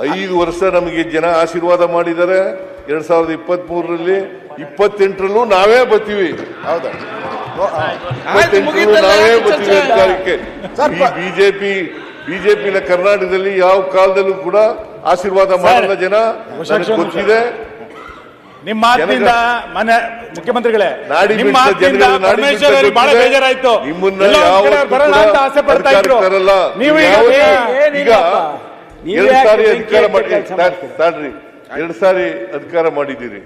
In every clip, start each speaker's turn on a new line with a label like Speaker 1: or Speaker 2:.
Speaker 1: 5 ವರ್ಷ ನಮಗೆ ಜನ ಆಶೀರ್ವಾದ ಮಾಡಿದ್ದಾರೆ. 2023ರಲ್ಲಿ 28ರಲ್ಲೂ ನಾವೇ ಬರ್ತೀವಿ. ಹೌದಾ? 28ರಲ್ಲೂ ನಾವೇ ಬರ್ತೀವಿ ಅಧಿಕಾರಕ್ಕೆ. ಬಿಜೆಪಿನ ಕರ್ನಾಟಕದಲ್ಲಿ ಯಾವ ಕಾಲದಲ್ಲೂ ಕೂಡ ಆಶೀರ್ವಾದ ಮಾಡಲ್ಲ ಜನ, ಗೊತ್ತಿದೆ.
Speaker 2: ನಿಮ್ಮ ಮಾತಿನಿಂದ ಮನೆ ಮುಖ್ಯಮಂತ್ರಿಗಳೇ
Speaker 1: ನಿಮ್ಮನ್ನ ಆಸೆ ಪಡ್ತಾ ಇದ್ರು. ನೀವು ಈಗ 2 ಸಾರಿ ಅಧಿಕಾರ ಮಾಡಿ ತಾಡ್ರಿ 2 ಸಾರಿ ಅಧಿಕಾರ ಮಾಡಿದ್ದೀರಿ.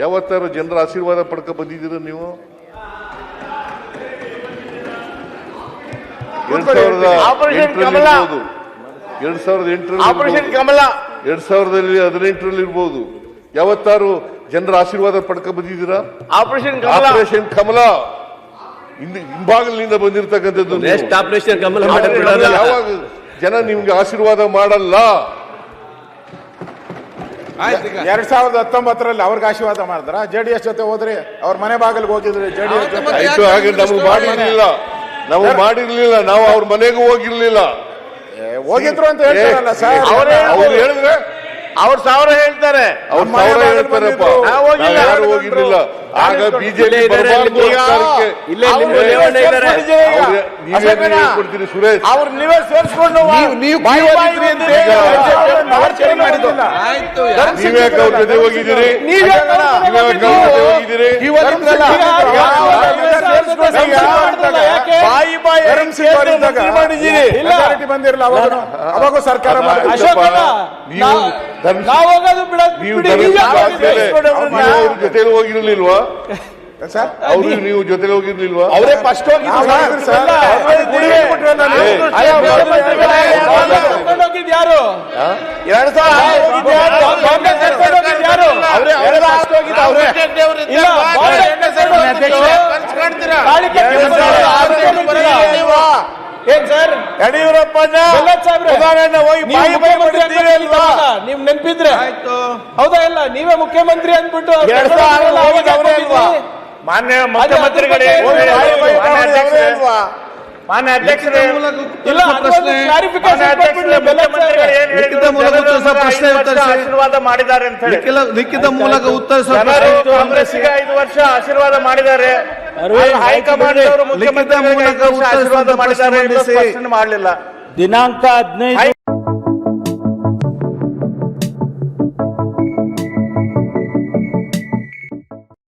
Speaker 1: ಯಾವತ್ತಾರು ಜನರ ಆಶೀರ್ವಾದ ಪಡ್ಕ ಬಂದಿದ್ದೀರ ನೀವು? 2018ರಲ್ಲಿ ಇರ್ಬೋದು. ಯಾವತ್ತಾರು ಜನರ ಆಶೀರ್ವಾದ ಪಡ್ಕ ಬಂದಿದ್ದೀರಾ? ಆಪರೇಷನ್ ಕಮಲ ಹಿಂಭಾಗಲಿನಿಂದ ಬಂದಿರತಕ್ಕಂಥದ್ದು. ಯಾವಾಗ ಜನ ನಿಮ್ಗೆ ಆಶೀರ್ವಾದ ಮಾಡಲ್ಲ?
Speaker 2: 2019ರಲ್ಲಿ ಅವ್ರಿಗೆ ಆಶೀರ್ವಾದ ಮಾಡಿದ್ರ? ಜೆಡಿಎಸ್ ಜೊತೆ ಹೋದ್ರಿ, ಅವ್ರ ಮನೆ ಬಾಗಿಲಿಗೆ ಹೋಗಿದ್ರಿ ಜೆಡಿಎಸ್ ಜೊತೆ.
Speaker 1: ಆಯ್ತು, ಹಾಗೆ ನಮಗೆ ಮಾಡಿರ್ಲಿಲ್ಲ, ನಾವು ಅವ್ರ ಮನೆಗೂ ಹೋಗಿರ್ಲಿಲ್ಲ.
Speaker 2: ಹೋಗಿದ್ರು ಅಂತ ಹೇಳ್ತಾರಲ್ಲ ಸರ್.
Speaker 1: ಅವ್ರು ಹೇಳಿದ್ರೆ
Speaker 3: ಅವ್ರು 1000 ಹೇಳ್ತಾರೆ,
Speaker 1: ಅವ್ರು 1000 ಹೇಳ್ತಾರಪ್ಪ, ಯಾರು ಹೋಗಿರ್ಲಿಲ್ಲ. ಆಗ ಬಿಜೆಪಿ ಕೊಡ್ತೀರಿ ಸುರೇಶ್,
Speaker 3: ಅವ್ರು ನೀವೇ ಸೇರಿಸ್ಕೊಂಡು
Speaker 1: ನೀವ್ಯಾಕೆ ಅವ್ರ ಜೊತೆ ಹೋಗಿದ್ದೀರಿ?
Speaker 2: ಬಂದಿರಲ್ಲ ಅವಾಗ ಸರ್ಕಾರ
Speaker 1: ಜೊತೆಲಿ ಹೋಗಿರ್ಲಿಲ್ವಾ ಸರ್? ಅವ್ರು ನೀವು ಜೊತೆಲಿ ಹೋಗಿರ್ಲಿಲ್ವಾ?
Speaker 2: ಅವರೇ ಫಸ್ಟ್ ಯಾರು?
Speaker 3: ಏನ್ ಸರ್ ಯಡಿಯೂರಪ್ಪ
Speaker 4: ನೀವ್ ನೆನ್ಪಿದ್ರೆ ಹೌದಾ? ಇಲ್ಲ ನೀವೇ ಮುಖ್ಯಮಂತ್ರಿ ಅಂದ್ಬಿಟ್ಟು
Speaker 3: ಮಾನ್ಯ ಮುಖ್ಯಮಂತ್ರಿಗಳೇ, ಮಾನ್ಯ ಅಧ್ಯಕ್ಷರೇ, ಆಶೀರ್ವಾದ ಮಾಡಿದ್ದಾರೆ ಅಂತ ಹೇಳಿ
Speaker 4: ಲಿಖಿತ ಮೂಲಕ ಉತ್ತರ
Speaker 3: ಕಾಂಗ್ರೆಸ್ಗೆ 5 ವರ್ಷ ಆಶೀರ್ವಾದ ಮಾಡಿದ್ದಾರೆ. ಹೈಕಮಾಂಡ್ ಅವರು ಮುಖ್ಯಮಂತ್ರಿ ಆಶೀರ್ವಾದ ಮಾಡಿದ್ದಾರೆ, ಮಾಡಲಿಲ್ಲ.
Speaker 4: ದಿನಾಂಕ 15